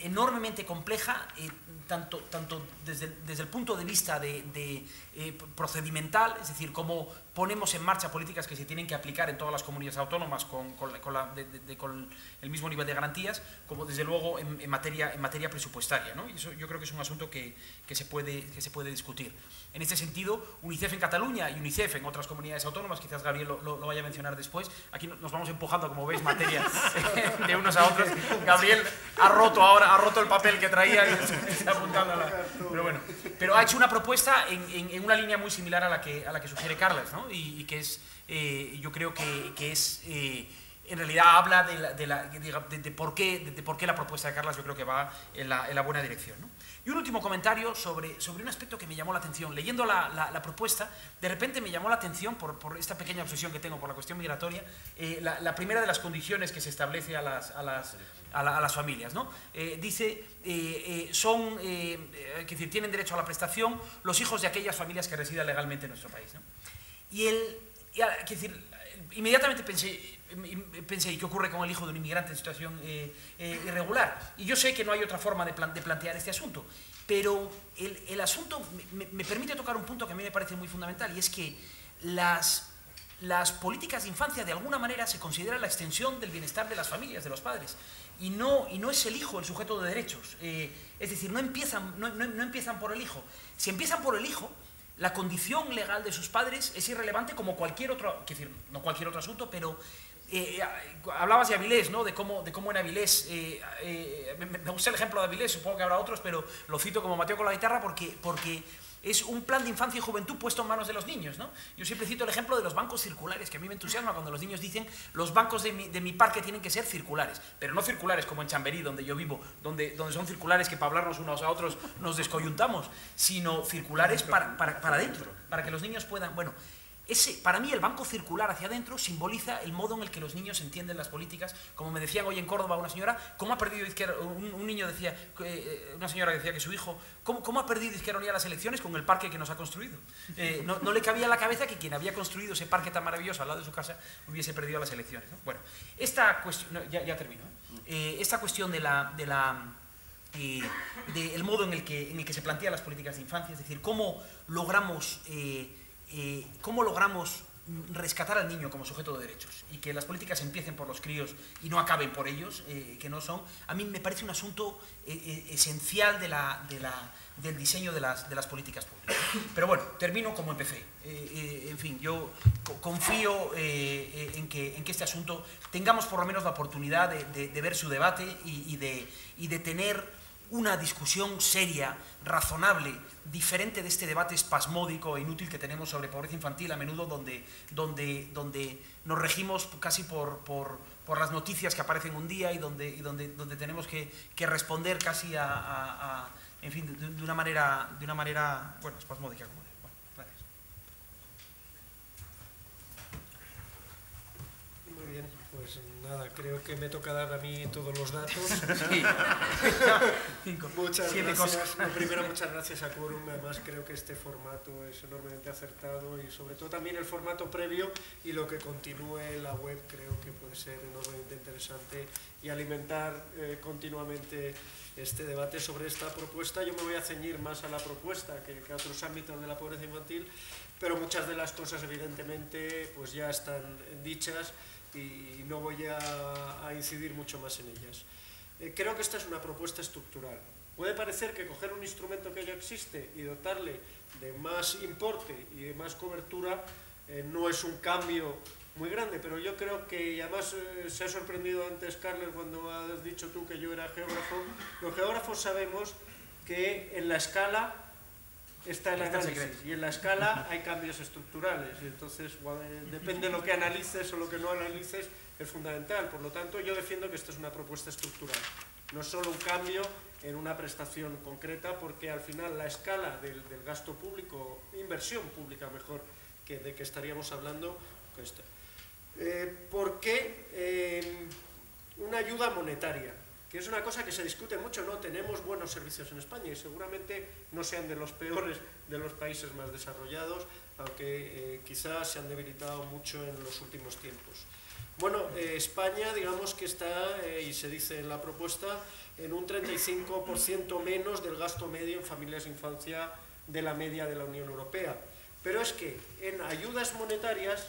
enormemente compleja, tanto desde el punto de vista procedimental, es decir, cómo ponemos en marcha políticas que se tienen que aplicar en todas las comunidades autónomas con el mismo nivel de garantías, como desde luego en materia presupuestaria, ¿no? Y eso yo creo que es un asunto que se puede discutir. En este sentido, UNICEF en Cataluña y UNICEF en otras comunidades autónomas, quizás Gabriel lo vaya a mencionar después, aquí nos vamos empujando, como veis, materia de unos a otros. Gabriel ha roto el papel que traía y está apuntando a la... Pero ha hecho una propuesta en una línea muy similar a la que sugiere Carles, ¿no? Y que es, yo creo que es... en realidad habla de por qué la propuesta de Carles yo creo que va en la buena dirección, ¿no? Y un último comentario sobre un aspecto que me llamó la atención. Leyendo la propuesta, de repente me llamó la atención, por esta pequeña obsesión que tengo por la cuestión migratoria, la primera de las condiciones que se establece a las familias, ¿no? Dice, es decir, tienen derecho a la prestación los hijos de aquellas familias que residan legalmente en nuestro país, ¿no? Es decir, inmediatamente pensé, ¿y qué ocurre con el hijo de un inmigrante en situación irregular? Y yo sé que no hay otra forma de plantear este asunto, pero el asunto me permite tocar un punto que a mí me parece muy fundamental, y es que las políticas de infancia de alguna manera se consideran la extensión del bienestar de las familias, de los padres, y no es el hijo el sujeto de derechos. Es decir, no empiezan por el hijo. Si empiezan por el hijo, la condición legal de sus padres es irrelevante como cualquier otro, es decir, no cualquier otro asunto, pero hablabas de Avilés, ¿no? de cómo en Avilés, me gusta el ejemplo de Avilés, supongo que habrá otros, pero lo cito como Mateo con la guitarra porque es un plan de infancia y juventud puesto en manos de los niños, ¿no? Yo siempre cito el ejemplo de los bancos circulares, que a mí me entusiasma cuando los niños dicen los bancos de mi parque tienen que ser circulares, pero no circulares como en Chamberí, donde yo vivo, donde son circulares que para hablarnos unos a otros nos descoyuntamos, sino circulares para adentro, para que los niños puedan... Bueno, para mí el banco circular hacia adentro simboliza el modo en el que los niños entienden las políticas. Como me decían hoy en Córdoba una señora, ¿cómo ha perdido Izquierda? Un niño decía, una señora decía que su hijo, ¿cómo ha perdido Izquierda Unida las elecciones con el parque que nos ha construido? No le cabía en la cabeza que quien había construido ese parque tan maravilloso al lado de su casa hubiese perdido las elecciones, ¿no? Bueno, esta cuestión, no, ya termino, esta cuestión del modo en el que se plantean las políticas de infancia, es decir, cómo logramos rescatar al niño como sujeto de derechos y que las políticas empiecen por los críos y no acaben por ellos, que no son, a mí me parece un asunto esencial del diseño de las políticas públicas. Pero bueno, termino como empecé. En fin, yo confío en que este asunto tengamos por lo menos la oportunidad de ver su debate y de tener una discusión seria, razonable, diferente de este debate espasmódico e inútil que tenemos sobre pobreza infantil a menudo, donde nos regimos casi por las noticias que aparecen un día y donde tenemos que responder casi en fin, de una manera, bueno, espasmódica, como digo. Bueno, gracias. Muy bien, pues nada, creo que me toca dar a mí todos los datos. Sí. Muchas gracias. Primero, muchas gracias a Quorum. Además, creo que este formato es enormemente acertado y sobre todo también el formato previo y lo que continúe en la web creo que puede ser enormemente interesante y alimentar continuamente este debate sobre esta propuesta. Yo me voy a ceñir más a la propuesta que a otros ámbitos de la pobreza infantil, pero muchas de las cosas evidentemente pues ya están dichas y no voy a incidir mucho más en ellas. Creo que esta es una propuesta estructural. Puede parecer que coger un instrumento que ya existe y dotarle de más importe y de más cobertura no es un cambio muy grande, pero yo creo que, y además se ha sorprendido antes Carles cuando has dicho tú que yo era geógrafo, los geógrafos sabemos que en la escala está el análisis y en la escala hay cambios estructurales, entonces depende de lo que analices o lo que no analices, es fundamental. Por lo tanto, yo defiendo que esto es una propuesta estructural, no solo un cambio en una prestación concreta, porque al final la escala del gasto público, inversión pública mejor, de que estaríamos hablando, ¿por qué una ayuda monetaria? Que es una cosa que se discute mucho, ¿no? Tenemos buenos servicios en España y seguramente no sean de los peores de los países más desarrollados, aunque quizás se han debilitado mucho en los últimos tiempos. Bueno, España, digamos que está, y se dice en la propuesta, en un 35% menos del gasto medio en familias de infancia de la media de la Unión Europea. Pero es que en ayudas monetarias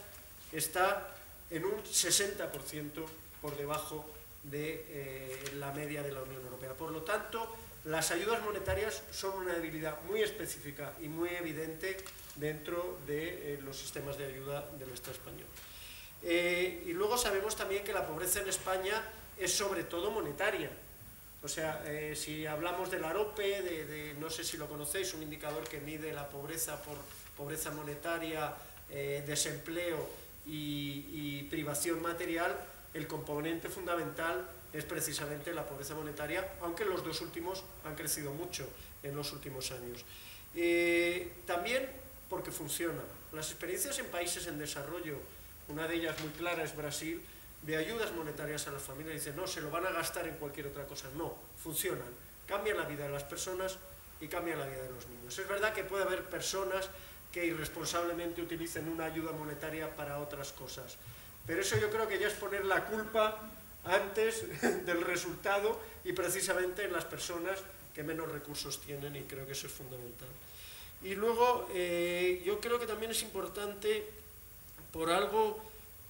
está en un 60% por debajo de la media de la Unión Europea. Por lo tanto, las ayudas monetarias son una debilidad muy específica y muy evidente dentro de los sistemas de ayuda del Estado español. Y luego sabemos también que la pobreza en España es sobre todo monetaria. O sea, si hablamos del AROPE, no sé si lo conocéis, un indicador que mide la pobreza por pobreza monetaria, desempleo y privación material, el componente fundamental es precisamente la pobreza monetaria, aunque los dos últimos han crecido mucho en los últimos años. También porque funciona. Las experiencias en países en desarrollo, una de ellas muy clara es Brasil, de ayudas monetarias a las familias, dicen, no, se lo van a gastar en cualquier otra cosa. No, funcionan, cambian la vida de las personas y cambian la vida de los niños. Es verdad que puede haber personas que irresponsablemente utilicen una ayuda monetaria para otras cosas, pero eso yo creo que ya es poner la culpa antes del resultado y precisamente en las personas que menos recursos tienen, y creo que eso es fundamental. Y luego yo creo que también es importante, por algo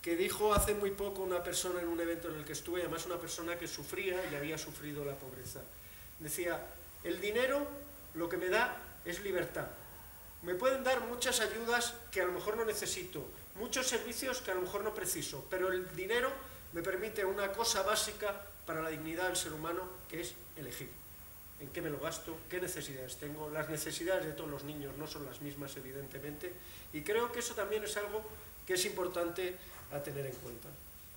que dijo hace muy poco una persona en un evento en el que estuve, además una persona que sufría y había sufrido la pobreza. Decía, el dinero lo que me da es libertad. Me pueden dar muchas ayudas que a lo mejor no necesito, muchos servicios que a lo mejor no preciso, pero el dinero me permite una cosa básica para la dignidad del ser humano, que es elegir. ¿En qué me lo gasto? ¿Qué necesidades tengo? Las necesidades de todos los niños no son las mismas, evidentemente, y creo que eso también es algo que es importante a tener en cuenta.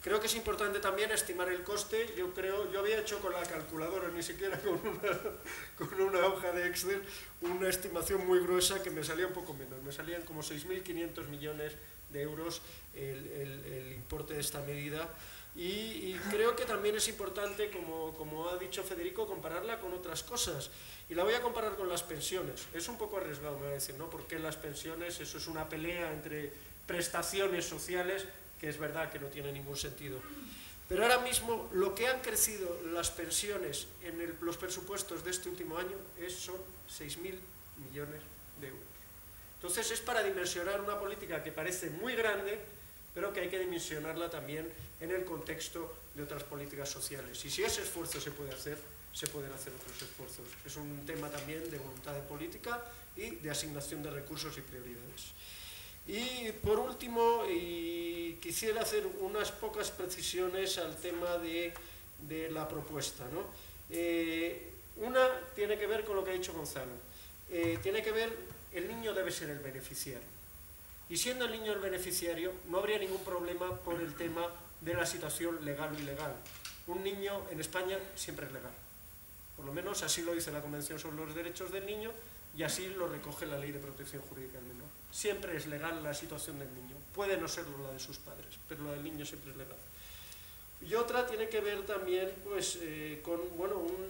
Creo que es importante también estimar el coste. Yo había hecho con la calculadora, ni siquiera con una hoja de Excel, una estimación muy gruesa que me salía un poco menos. Me salían como 6.500 millones de euros el importe de esta medida. Y creo que también es importante, como ha dicho Federico, compararla con otras cosas. Y la voy a comparar con las pensiones. Es un poco arriesgado, me va a decir, ¿no? ¿Por qué las pensiones? Eso es una pelea entre prestaciones sociales, que es verdad que no tiene ningún sentido. Pero ahora mismo lo que han crecido las pensiones en los presupuestos de este último año son 6.000 millones de euros. Entonces es para dimensionar una política que parece muy grande, pero que hay que dimensionarla también en el contexto de otras políticas sociales. Y si ese esfuerzo se puede hacer, se pueden hacer otros esfuerzos. Es un tema también de voluntad de política y de asignación de recursos y prioridades. Y por último, quisiera hacer unas pocas precisiones al tema de la propuesta, ¿no? Una tiene que ver con lo que ha dicho Gonzalo. Tiene que ver, el niño debe ser el beneficiario. Y siendo el niño el beneficiario, no habría ningún problema por el tema de la situación legal o ilegal. Un niño en España siempre es legal. Por lo menos así lo dice la Convención sobre los Derechos del Niño y así lo recoge la Ley de Protección Jurídica del Menor. Siempre es legal la situación del niño. Puede no serlo la de sus padres, pero la del niño siempre es legal. Y otra tiene que ver también pues, con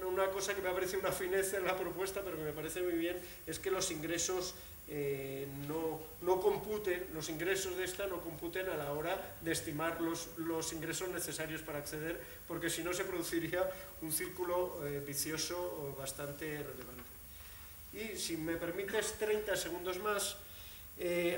una cosa que me ha parecido una fineza en la propuesta, pero que me parece muy bien, es que los ingresos no computen, los ingresos de esta no computen a la hora de estimar los ingresos necesarios para acceder, porque si no se produciría un círculo vicioso bastante relevante. Y si me permites 30 segundos más,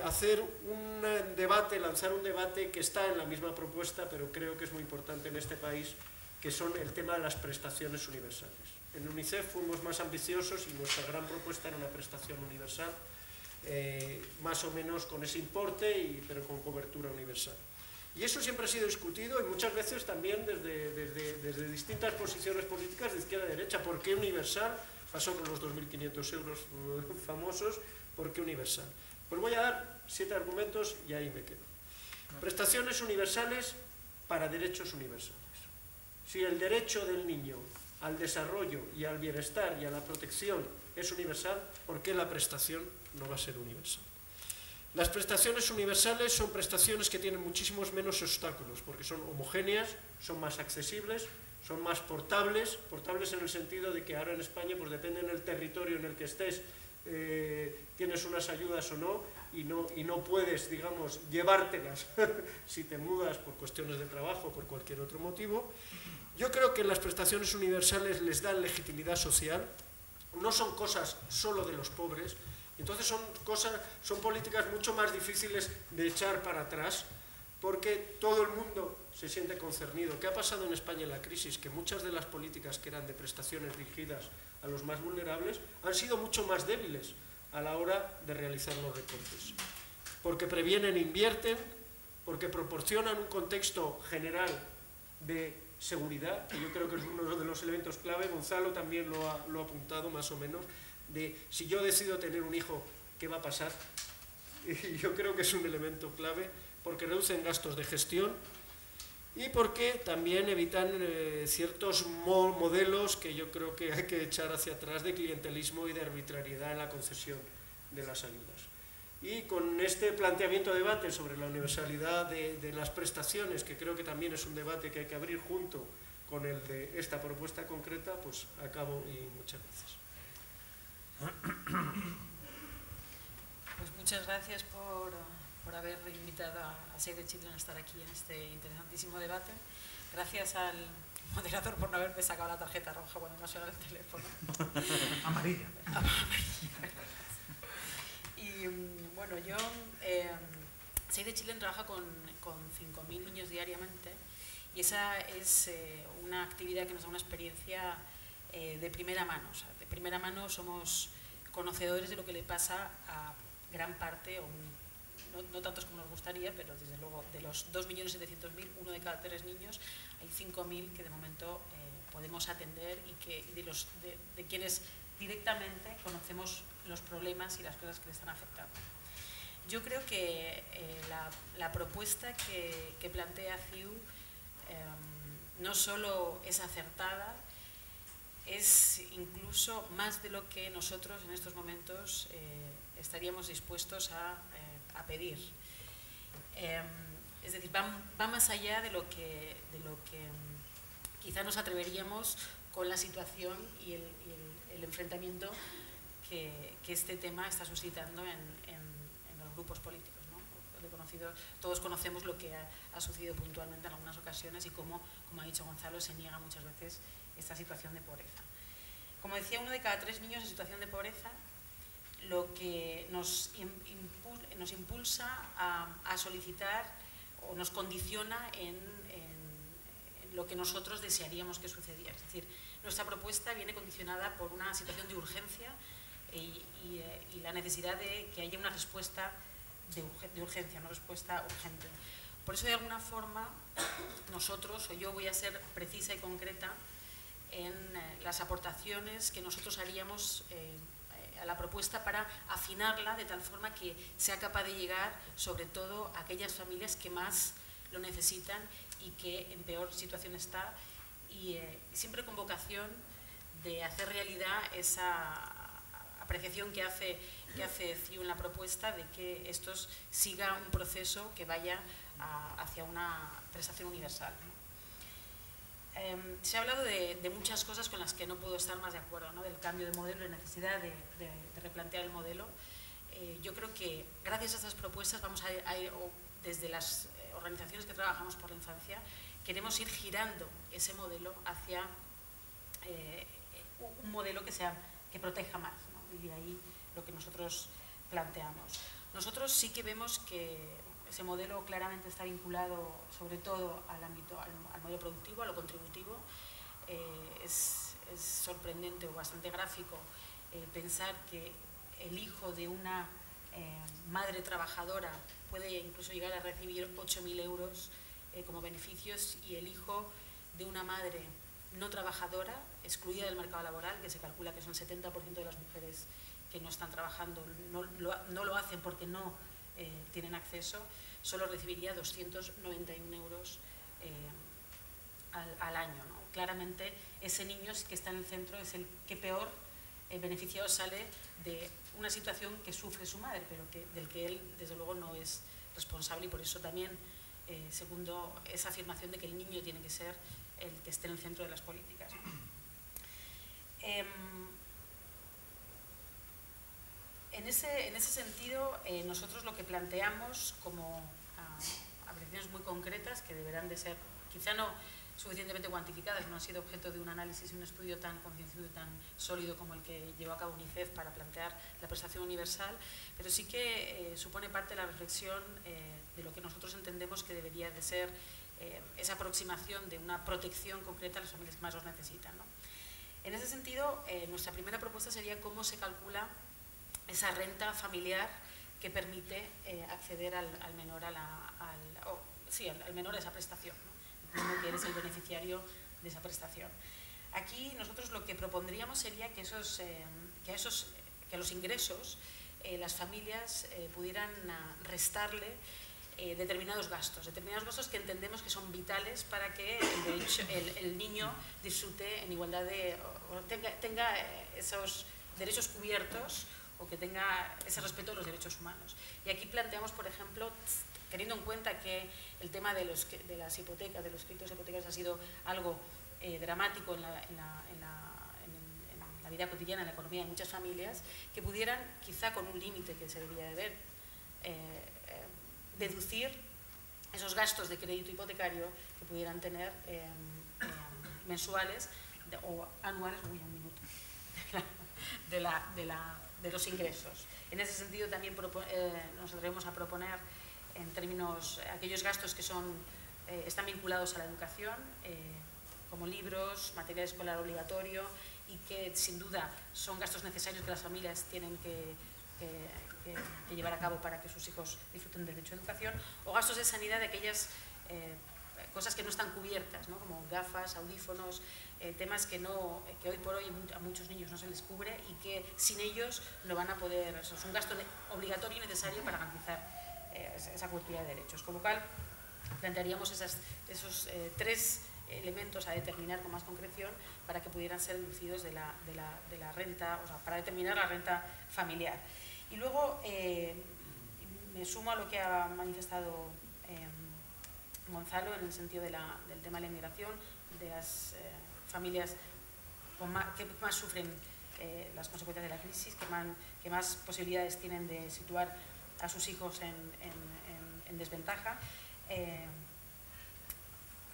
hacer un debate, lanzar un debate que está en la misma propuesta, pero creo que es muy importante en este país, que son el tema de las prestaciones universales. En UNICEF fuimos más ambiciosos y nuestra gran propuesta era una prestación universal, más o menos con ese importe, pero con cobertura universal. Y eso siempre ha sido discutido y muchas veces también desde distintas posiciones políticas de izquierda a derecha. ¿Por qué universal? Pasó con los 2.500 euros famosos. ¿Por qué universal? Pues voy a dar 7 argumentos y ahí me quedo. Prestaciones universales para derechos universales. Si el derecho del niño al desarrollo y al bienestar y a la protección es universal, ¿por qué la prestación no va a ser universal? Las prestaciones universales son prestaciones que tienen muchísimos menos obstáculos, porque son homogéneas, son más accesibles, son más portables en el sentido de que ahora en España, pues depende del territorio en el que estés, tienes unas ayudas o no, y no puedes, digamos, llevártelas si te mudas por cuestiones de trabajo o por cualquier otro motivo. Yo creo que las prestaciones universales les dan legitimidad social, no son cosas solo de los pobres, entonces son políticas mucho más difíciles de echar para atrás, porque todo el mundo se siente concernido. ¿Qué ha pasado en España en la crisis? Que muchas de las políticas que eran de prestaciones dirigidas a los más vulnerables han sido mucho más débiles a la hora de realizar los recortes, porque previenen e invierten, porque proporcionan un contexto general de seguridad, que yo creo que es uno de los elementos clave. Gonzalo también lo ha apuntado más o menos, de si yo decido tener un hijo, ¿qué va a pasar? Y yo creo que es un elemento clave, porque reducen gastos de gestión y porque también evitan ciertos modelos que yo creo que hay que echar hacia atrás de clientelismo y de arbitrariedad en la concesión de las ayudas. Y con este planteamiento de debate sobre la universalidad de las prestaciones, que creo que también es un debate que hay que abrir junto con el de esta propuesta concreta, pues acabo y muchas gracias. Pues muchas gracias por haber invitado a Save the Children a estar aquí en este interesantísimo debate. Gracias al moderador por no haberme sacado la tarjeta roja cuando me ha sonado el teléfono. Amarilla. Y bueno, yo, Save the Children trabaja con 5.000 niños diariamente, y esa es una actividad que nos da una experiencia de primera mano. O sea, de primera mano somos conocedores de lo que le pasa a gran parte, o no tantos como nos gustaría, pero desde luego de los 2.700.000, uno de cada 3 niños, hay 5.000 que de momento podemos atender y de quienes directamente conocemos los problemas y las cosas que le están afectando. Yo creo que la propuesta que plantea CIU no solo es acertada, es incluso más de lo que nosotros en estos momentos estaríamos dispuestos a pedir. Es decir, va más allá de lo que quizá nos atreveríamos con la situación y el enfrentamiento que este tema está suscitando en los grupos políticos, ¿no? Todos conocemos lo que ha sucedido puntualmente en algunas ocasiones y como ha dicho Gonzalo, se niega muchas veces esta situación de pobreza. Como decía, uno de cada 3 niños en situación de pobreza, lo que nos impulsa a solicitar o nos condiciona en lo que nosotros desearíamos que sucediera. Es decir, nuestra propuesta viene condicionada por una situación de urgencia y la necesidad de que haya una respuesta de urgencia, una respuesta urgente. Por eso, de alguna forma, nosotros, o yo voy a ser precisa y concreta en las aportaciones que nosotros haríamos a la propuesta para afinarla de tal forma que sea capaz de llegar sobre todo a aquellas familias que más lo necesitan y que en peor situación está, y siempre con vocación de hacer realidad esa apreciación que hace CIU en la propuesta de que esto siga un proceso que vaya hacia una prestación universal, ¿no? Se ha hablado de muchas cosas con las que no puedo estar más de acuerdo, ¿no? Del cambio de modelo, de necesidad de replantear el modelo. Yo creo que gracias a estas propuestas vamos a ir, desde las organizaciones que trabajamos por la infancia, queremos ir girando ese modelo hacia un modelo que proteja más, ¿no? Y de ahí lo que nosotros planteamos. Nosotros sí que vemos que ese modelo claramente está vinculado sobre todo al ámbito, al modelo productivo, a lo contributivo. Es sorprendente o bastante gráfico pensar que el hijo de una madre trabajadora puede incluso llegar a recibir 8.000 euros como beneficios, y el hijo de una madre no trabajadora, excluida del mercado laboral, que se calcula que son el 70% de las mujeres que no están trabajando, no lo hacen porque no tienen acceso, solo recibiría 291 euros al año, ¿no? Claramente ese niño que está en el centro es el que peor beneficiado sale de una situación que sufre su madre, pero del que él desde luego no es responsable, y por eso también segundo esa afirmación de que el niño tiene que ser el que esté en el centro de las políticas. En ese sentido, nosotros lo que planteamos como apreciaciones muy concretas, que deberán de ser, quizá no suficientemente cuantificadas, no han sido objeto de un análisis y un estudio tan concienzudo y tan sólido como el que llevó a cabo UNICEF para plantear la prestación universal, pero sí que supone parte de la reflexión de lo que nosotros entendemos que debería de ser esa aproximación de una protección concreta a las familias que más los necesitan, ¿no? En ese sentido, nuestra primera propuesta sería cómo se calcula esa renta familiar que permite acceder al menor al menor a esa prestación, ¿no? Que eres el beneficiario de esa prestación. Aquí nosotros lo que propondríamos sería que a los ingresos las familias pudieran restarle determinados gastos que entendemos que son vitales para que el niño disfrute en igualdad o tenga esos derechos cubiertos o que tenga ese respeto a los derechos humanos. Y aquí planteamos, por ejemplo, teniendo en cuenta que el tema de las hipotecas, de los créditos hipotecarios ha sido algo dramático en la vida cotidiana, en la economía de muchas familias, que pudieran, quizá con un límite que se debería de ver, deducir esos gastos de crédito hipotecario que pudieran tener mensuales o anuales, de los ingresos. En ese sentido también nos atrevemos a proponer en términos, aquellos gastos que están vinculados a la educación, como libros, material escolar obligatorio, y que sin duda son gastos necesarios que las familias tienen que llevar a cabo para que sus hijos disfruten del derecho a educación, o gastos de sanidad de aquellas cosas que no están cubiertas, ¿no? Como gafas, audífonos, temas que hoy por hoy a muchos niños no se les cubre y que sin ellos no van a poder, eso es un gasto obligatorio y necesario para garantizar esa cobertura de derechos. Con lo cual, plantearíamos esos tres elementos a determinar con más concreción para que pudieran ser deducidos de la renta, o sea, para determinar la renta familiar. Y luego me sumo a lo que ha manifestado Gonzalo en el sentido del tema de la inmigración, de las familias que más sufren las consecuencias de la crisis, que más posibilidades tienen de situar a sus hijos en desventaja,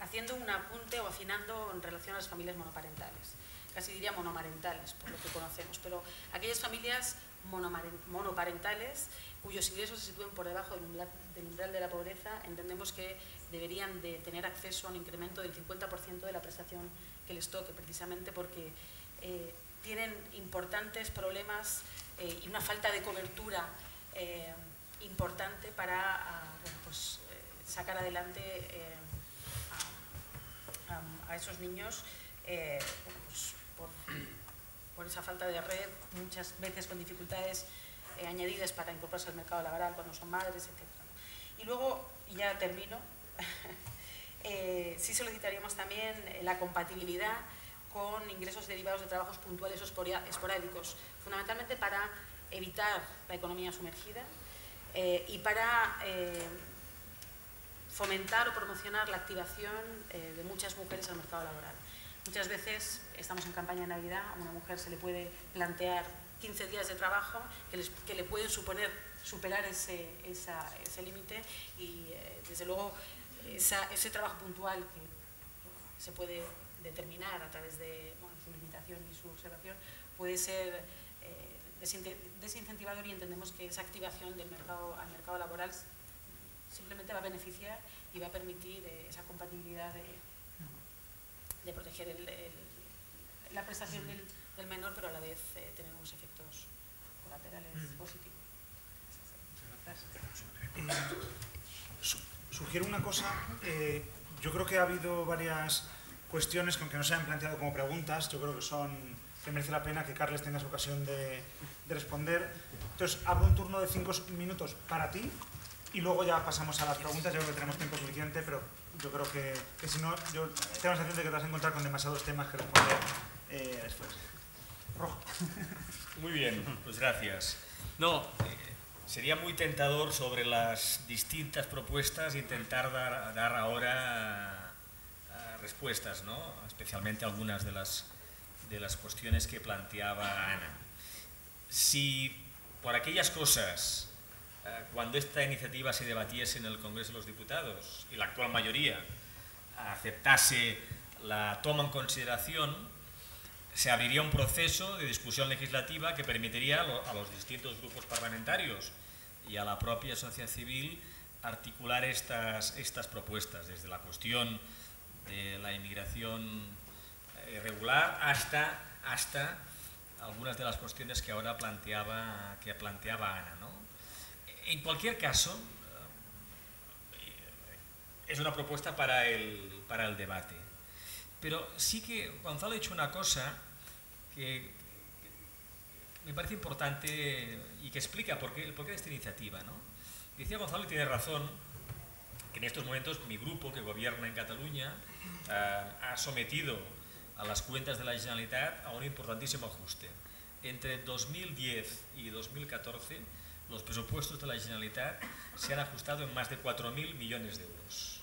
haciendo un apunte o afinando en relación a las familias monoparentales, casi diría monomarentales, por lo que conocemos, pero aquellas familias monoparentales cuyos ingresos se sitúen por debajo del umbral de la pobreza, entendemos que deberían de tener acceso a un incremento del 50% de la prestación que les toque, precisamente porque tienen importantes problemas y una falta de cobertura importante para sacar adelante a esos niños por esa falta de red, muchas veces con dificultades añadidas para incorporarse al mercado laboral cuando son madres, etc. Y luego, y ya termino, sí solicitaríamos también la compatibilidad con ingresos derivados de trabajos puntuales o esporádicos, fundamentalmente para evitar la economía sumergida y para fomentar o promocionar la activación de muchas mujeres al mercado laboral. Muchas veces estamos en campaña de Navidad, a una mujer se le puede plantear 15 días de trabajo que le pueden superar ese límite y desde luego ese trabajo puntual que se puede determinar a través de su limitación y su observación puede ser desincentivador, y entendemos que esa activación al mercado laboral simplemente va a beneficiar y va a permitir esa compatibilidad de proteger la prestación del menor, pero a la vez tener unos efectos colaterales positivos. Sugiero una cosa, yo creo que ha habido varias cuestiones que, aunque no se han planteado como preguntas, yo creo que merece la pena que Carles tenga esa ocasión de responder. Entonces, abro un turno de 5 minutos para ti y luego ya pasamos a las preguntas. Yo creo que tenemos tiempo suficiente, pero yo creo que si no, yo tengo la sensación de que te vas a encontrar con demasiados temas que responder después. Rojo. Muy bien, pues gracias. No, sería muy tentador sobre las distintas propuestas intentar dar ahora respuestas, ¿no? Especialmente algunas de las cuestiones que planteaba Ana. Si por aquellas cosas, cuando esta iniciativa se debatiese en el Congreso de los Diputados y la actual mayoría aceptase la toma en consideración, se abriría un proceso de discusión legislativa que permitiría a los distintos grupos parlamentarios y a la propia sociedad civil articular estas propuestas, desde la cuestión de la inmigración irregular hasta algunas de las cuestiones que ahora planteaba Ana, ¿no? En cualquier caso, es una propuesta para el debate. Pero sí que Gonzalo ha dicho una cosa que me parece importante y que explica el porqué de esta iniciativa, ¿no? Decía Gonzalo, y tiene razón, que en estos momentos mi grupo, que gobierna en Cataluña, ha sometido a las cuentas de la Generalitat a un importantísimo ajuste. Entre 2010 y 2014, los presupuestos de la Generalitat se han ajustado en más de 4.000 millones de euros.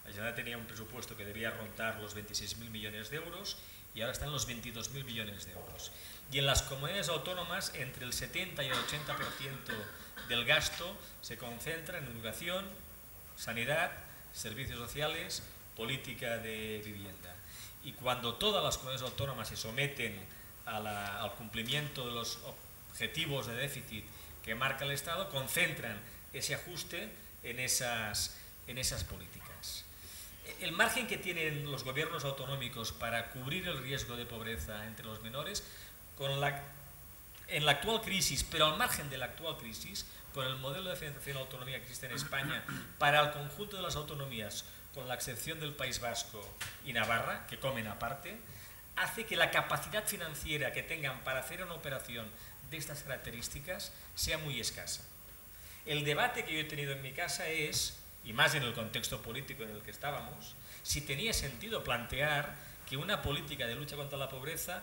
La Generalitat tenía un presupuesto que debía rondar los 26.000 millones de euros y ahora están los 22.000 millones de euros. Y en las comunidades autónomas, entre el 70 y el 80% del gasto se concentra en educación, sanidad, servicios sociales, política de vivienda. Y cuando todas las comunidades autónomas se someten al cumplimiento de los objetivos de déficit que marca el Estado, concentran ese ajuste en esas políticas. El margen que tienen los gobiernos autonómicos para cubrir el riesgo de pobreza entre los menores, en la actual crisis, pero al margen de la actual crisis, con el modelo de financiación autonómica que existe en España, para el conjunto de las autonomías, con la excepción del País Vasco y Navarra, que comen aparte, hace que la capacidad financiera que tengan para hacer una operación de estas características sea muy escasa. El debate que yo he tenido en mi casa es, y más en el contexto político en el que estábamos, si tenía sentido plantear que una política de lucha contra la pobreza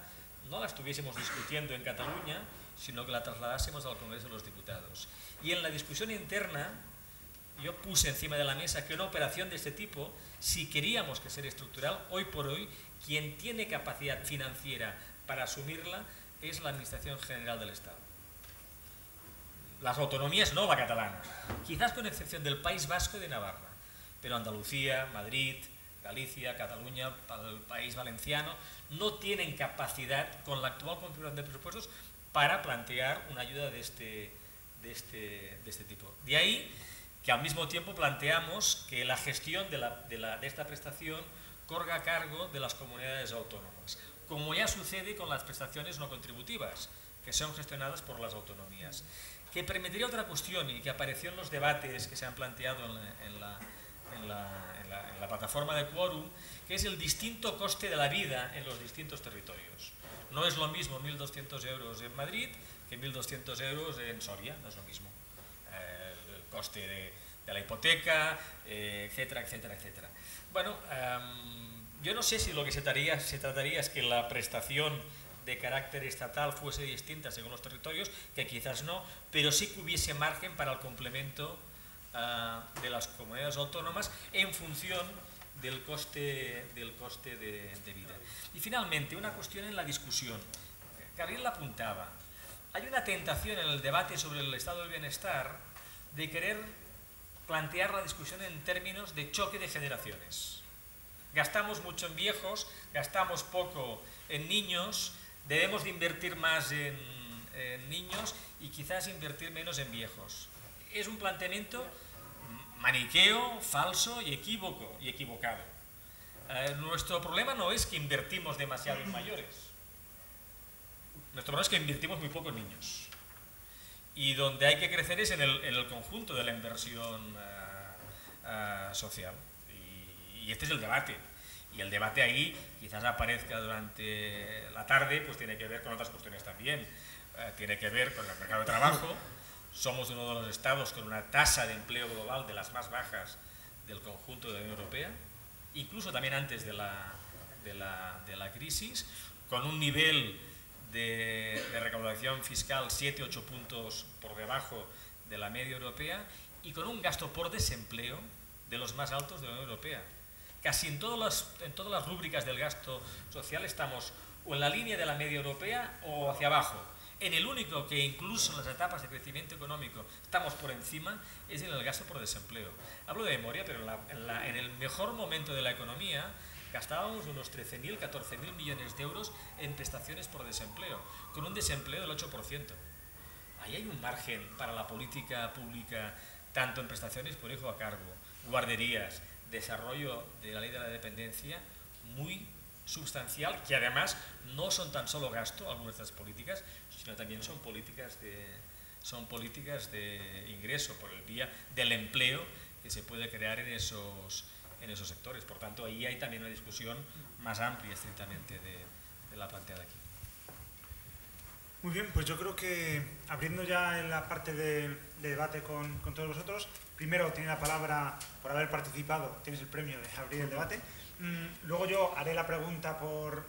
no la estuviésemos discutiendo en Cataluña, sino que la trasladásemos al Congreso de los Diputados. Y en la discusión interna, yo puse encima de la mesa que una operación de este tipo, si queríamos que sea estructural, hoy por hoy, quien tiene capacidad financiera para asumirla es la Administración General del Estado. Las autonomías no la catalana, quizás con excepción del País Vasco y de Navarra, pero Andalucía, Madrid, Galicia, Cataluña, el País Valenciano, no tienen capacidad con la actual configuración de presupuestos para plantear una ayuda de este tipo. De ahí que al mismo tiempo planteamos que la gestión de esta prestación corra a cargo de las comunidades autónomas, como ya sucede con las prestaciones no contributivas, que son gestionadas por las autonomías. Que permitiría otra cuestión y que apareció en los debates que se han planteado en la plataforma de Quórum, que es el distinto coste de la vida en los distintos territorios. No es lo mismo 1.200 euros en Madrid que 1.200 euros en Soria, no es lo mismo. El coste de la hipoteca, etcétera, etcétera, etcétera. Bueno, yo no sé si lo que se trataría es que la prestación de carácter estatal fuese distinta según los territorios, que quizás no, pero sí que hubiese margen para el complemento de las comunidades autónomas en función del coste de vida. Y finalmente, una cuestión en la discusión. Gabriel la apuntaba. Hay una tentación en el debate sobre el estado del bienestar de querer plantear la discusión en términos de choque de generaciones. Gastamos mucho en viejos, gastamos poco en niños, debemos de invertir más en niños y quizás invertir menos en viejos. Es un planteamiento maniqueo, falso y equivocado. Nuestro problema no es que invertimos demasiado en mayores. Nuestro problema es que invertimos muy poco en niños. Y donde hay que crecer es en el conjunto de la inversión social. Y este es el debate. Y el debate ahí quizás aparezca durante la tarde, pues tiene que ver con otras cuestiones también. Tiene que ver con el mercado de trabajo. Somos uno de los estados con una tasa de empleo global de las más bajas del conjunto de la Unión Europea, incluso también antes de la crisis, con un nivel de recaudación fiscal 7-8 puntos por debajo de la media europea y con un gasto por desempleo de los más altos de la Unión Europea. Casi en todas las rúbricas del gasto social estamos o en la línea de la media europea o hacia abajo. En el único que incluso en las etapas de crecimiento económico estamos por encima es en el gasto por desempleo. Hablo de memoria, pero en el mejor momento de la economía gastábamos unos 13.000, 14.000 millones de euros en prestaciones por desempleo, con un desempleo del 8%. Ahí hay un margen para la política pública, tanto en prestaciones por hijo a cargo, guarderías, desarrollo de la ley de la dependencia, muy sustancial, que además no son tan solo gasto algunas de estas políticas, sino también son políticas de ingreso por el vía del empleo que se puede crear en esos sectores. Por tanto, ahí hay también una discusión más amplia estrictamente de la planteada aquí. Muy bien, pues yo creo que abriendo ya en la parte de debate con todos vosotros, primero tiene la palabra, por haber participado, tienes el premio de abrir el debate. Luego yo haré la pregunta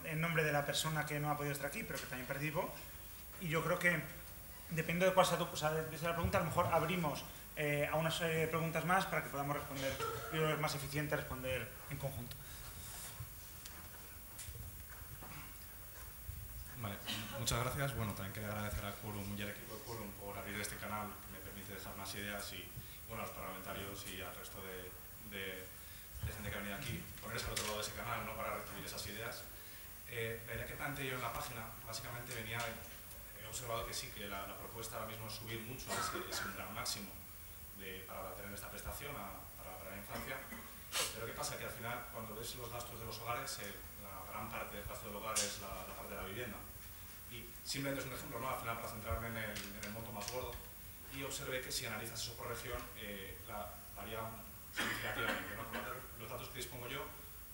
en nombre de la persona que no ha podido estar aquí, pero que también participó. Y yo creo que, dependiendo de cuál sea la pregunta, a lo mejor abrimos a una serie de preguntas más para que podamos responder. Yo creo que es más eficiente responder en conjunto. Vale, muchas gracias. Bueno, también quería agradecer a Quorum y al equipo de Quorum por abrir este canal que me permite dejar más ideas y, bueno, a los parlamentarios y al resto de gente que ha venido aquí, ponerse al otro lado de ese canal, ¿no?, para recibir esas ideas. La idea que planteé yo en la página, básicamente he observado que sí, que la propuesta ahora mismo es subir mucho ese umbral máximo para tener esta prestación para la infancia. Pero ¿qué pasa? Que al final, cuando ves los gastos de los hogares, la gran parte del gasto del hogar es la parte de la vivienda. Y simplemente es un ejemplo, ¿no?, al final, para centrarme en el monto más gordo, y observé que si analizas eso por región, varía significativamente, ¿no? Los datos que dispongo yo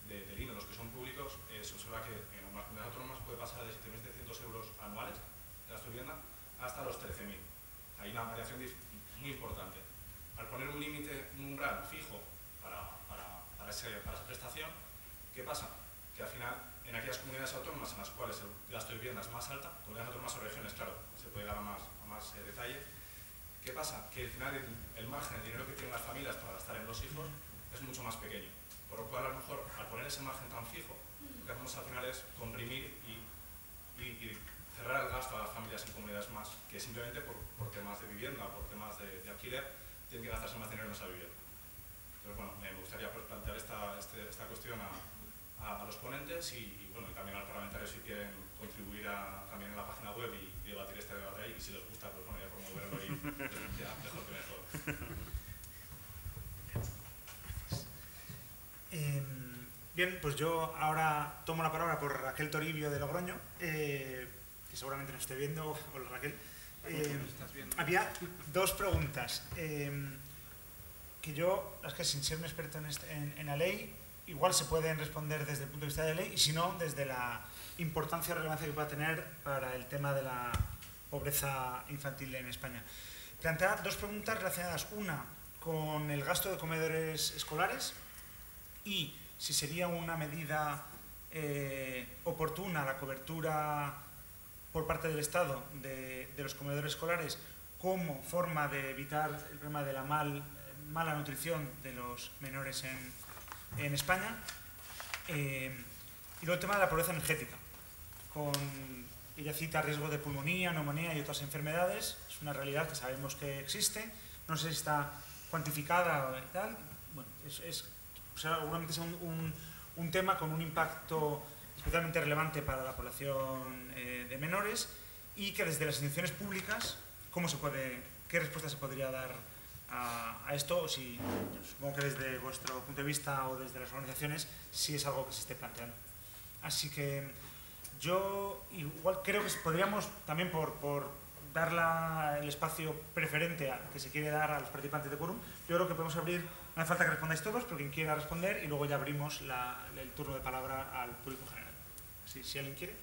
del INE, los que son públicos, se observa que en las comunidades autónomas puede pasar de 7.700 euros anuales de gasto de vivienda hasta los 13.000. Hay una variación muy importante. Al poner un límite, un umbral fijo para esa prestación, ¿qué pasa? Que al final, en aquellas comunidades autónomas en las cuales el gasto de vivienda es más alta, comunidades autónomas o regiones, claro, se puede llegar a más detalle. ¿Qué pasa? Que al final el margen, el dinero que tienen las familias para gastar en los hijos es mucho más pequeño. Por lo cual, a lo mejor, al poner ese margen tan fijo, lo que hacemos al final es comprimir y cerrar el gasto a las familias en comunidades más, que simplemente por temas de vivienda, por temas de alquiler, tienen que gastarse más dinero en esa vivienda. Entonces, bueno, me gustaría plantear esta cuestión a los ponentes y bueno, y también a los parlamentarios si quieren contribuir también en la página web y debatir este debate ahí, y si les gusta, pues bueno, ya promoverlo y ya, mejor que mejor. Bien, pues yo ahora tomo la palabra por Raquel Toribio de Logroño, que seguramente nos esté viendo. Hola, Raquel. Había dos preguntas que yo, las que sin ser un experto en la ley, igual se pueden responder desde el punto de vista de la ley, y si no, desde la importancia o relevancia que pueda tener para el tema de la pobreza infantil en España. Plantea dos preguntas relacionadas, una con el gasto de comedores escolares y si sería una medida oportuna la cobertura por parte del Estado de los comedores escolares como forma de evitar el problema de la mala nutrición de los menores en España. Y luego el tema de la pobreza energética. Ella cita riesgo de pulmonía, neumonía y otras enfermedades. Es una realidad que sabemos que existe. No sé si está cuantificada o tal. Bueno, seguramente es un tema con un impacto especialmente relevante para la población de menores, y que desde las instituciones públicas, ¿qué respuesta se podría dar a esto? Supongo que desde vuestro punto de vista o desde las organizaciones, sí es algo que se esté planteando. Así que yo igual creo que podríamos, también por dar el espacio preferente que se quiere dar a los participantes de Quorum, yo creo que podemos abrir, no hace falta que respondáis todos, pero quien quiera responder, y luego ya abrimos el turno de palabra al público general. Si alguien quiere.